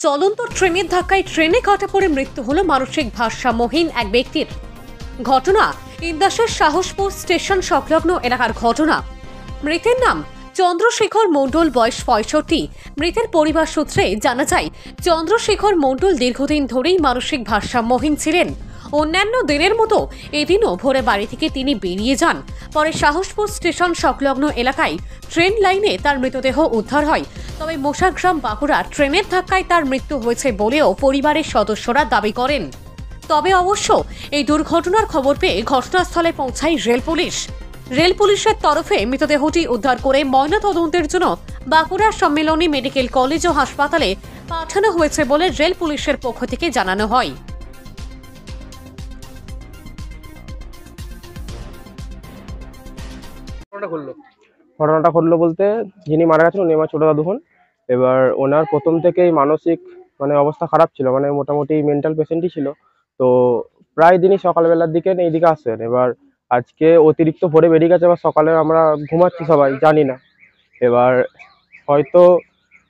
চলন্ত ট্রেনের ধাক্কায় ট্রেনে কাটা পড়ে মৃত্যু হলো মানসিক ভারসাম্যহীন এক ব্যক্তির। ঘটনা ইন্দাসের সাহসপুর স্টেশন সংলগ্ন এলাকার ঘটনা। মৃতের নাম চন্দ্রশেখর মণ্ডল, বয়স 65। মৃতের পরিবার সূত্রে জানা যায়, চন্দ্রশেখর মণ্ডল দীর্ঘদিন ধরেই মানসিক ভারসাম্যহীন ছিলেন। অন্যান্য দিনের মতো এদিনও ভোরে বাড়ি থেকে তিনি বেরিয়ে যান। পরে সাহসপুর স্টেশন সংলগ্ন এলাকায় ট্রেন লাইনে তার মৃতদেহ উদ্ধার হয়। তবে মোশাগ্রাম বাঁকুড়া ট্রেনের ধাক্কায় তার মৃত্যু হয়েছে বলেও পরিবারের সদস্যরা দাবি করেন। তবে অবশ্য এই দুর্ঘটনার খবর পেয়ে ঘটনাস্থলে পৌঁছায় রেল পুলিশ। রেল পুলিশের তরফে মৃতদেহটি উদ্ধার করে ময়নাতদন্তের জন্য বাঁকুড়া সম্মেলনী মেডিকেল কলেজ ও হাসপাতালে পাঠানো হয়েছে বলে রেল পুলিশের পক্ষ থেকে জানানো হয়। ঘটনাটা ঘটলো বলতে, যিনি মারা গেছেন উনি আমার ছোট দাদু হন। এবার ওনার প্রথম থেকেই মানসিক অবস্থা খারাপ ছিল, মোটামুটি মেন্টাল পেশেন্টই ছিল। তো প্রায় দিনই সকালবেলার দিকে এইদিকে আসেন। এবার আজকে অতিরিক্ত ভোরে বেরিয়ে গেছে, এবার সকালে আমরা ঘুমাচ্ছি সবাই, জানি না। এবার হয়তো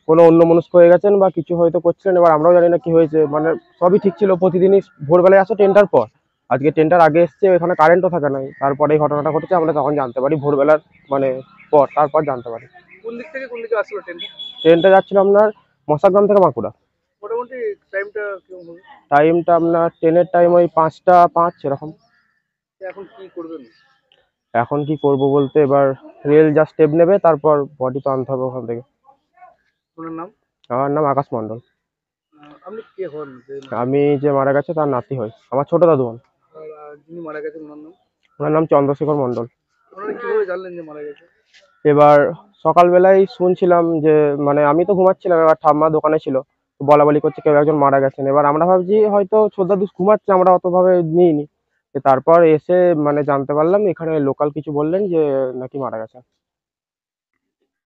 কোনো অন্যমনস্ক হয়ে গেছেন বা কিছু হয়তো করছিলেন, এবার আমরাও জানি না কি হয়েছে। সবই ঠিক ছিল, প্রতিদিনই ভোরবেলায় আসে ট্রেনটার পর। আজকে ট্রেনটার আগে এসছে, এখানে কারেন্টও থাকে নাই। তারপরে এই ঘটনাটা ঘটেছে, আমরা তখন জানতে পারি ভোরবেলার পর, তারপর জানতে পারি। কোন দিক থেকে কোন দিকে আসছিল ট্রেনটা? ট্রেনটা যাচ্ছিল আপনার মশাগ্রাম থেকে বাঁকুড়া। মোটামুটি টাইমটা কিরকম হবে? টাইমটা আপনার ট্রেনের টাইম ওই 5টা 5 এরকম। এখন কি করবেন? এখন কি করব বলতে, এবার রেল যা স্টেপ নেবে তারপর বডি তো আনতে হবে ওখান থেকে। আপনার নাম? আমার নাম আকাশ মণ্ডল। আপনি কে হন? আমি যে মারা গেছে তার নাতি হই, আমার ছোট দাদু হন। যিনি মারা গেছেন ওনার নাম? ওনার নাম চন্দ্রশেখর মণ্ডল। আপনারা কিভাবে জানলেন যে মারা গেছে? এবার সকালবেলায় শুনছিলাম যে আমি তো ঘুমাচ্ছিলাম, এবার ঠাম্মা দোকানে ছিল, তো বলা বলি করছে কেউ একজন মারা গেছেন। এবার আমরা ভাবছি হয়তো ছোট দাদু ঘুমাচ্ছে, আমরা অতভাবে নিইনি। তারপর এসে জানতে পারলাম, এখানে লোকাল কিছু বললেন যে নাকি মারা গেছে।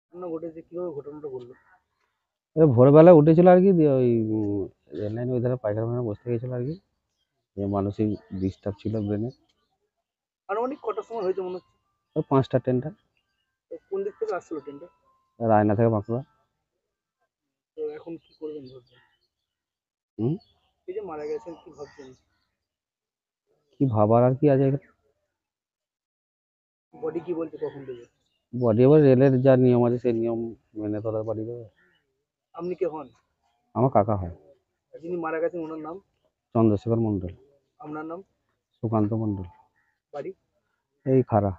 ঘটনা ঘটেছে, কিভাবে ঘটনাটা ঘটলো? ভোরবেলা উঠেছিল আর কি, দিয়ে ওই রেল লাইনে ওই ধারে পায়খানা বসতে গেছিল আর কি। মানসিক ডিস্টার্ব ছিল ব্রেনে। আনুমানিক কটার সময় হয়েছে মনে হচ্ছে? ওই 5টা ট্রেনটা। কোন দিক থেকে আসছিল ট্রেনটা? রায়না থেকে বাঁকুড়া। তো এখন কি করবেন ভাবছেন? হুম, এই যে মারা গেছেন কি ভাবছেন? কি ভাবার আর কি আছে। বডি কি বলছে কখন দেবে? বডি এবার রেলের যা নিয়ম আছে সেই নিয়ম মেনে তোলার বাড়ি দেবে। আপনি কে হন? আমার কাকা হয়। যিনি মারা গেছেন ওনার নাম? চন্দ্রশেখর মণ্ডল। আপনার নাম? সুকান্ত মণ্ডল। বাড়ি? এই খারা।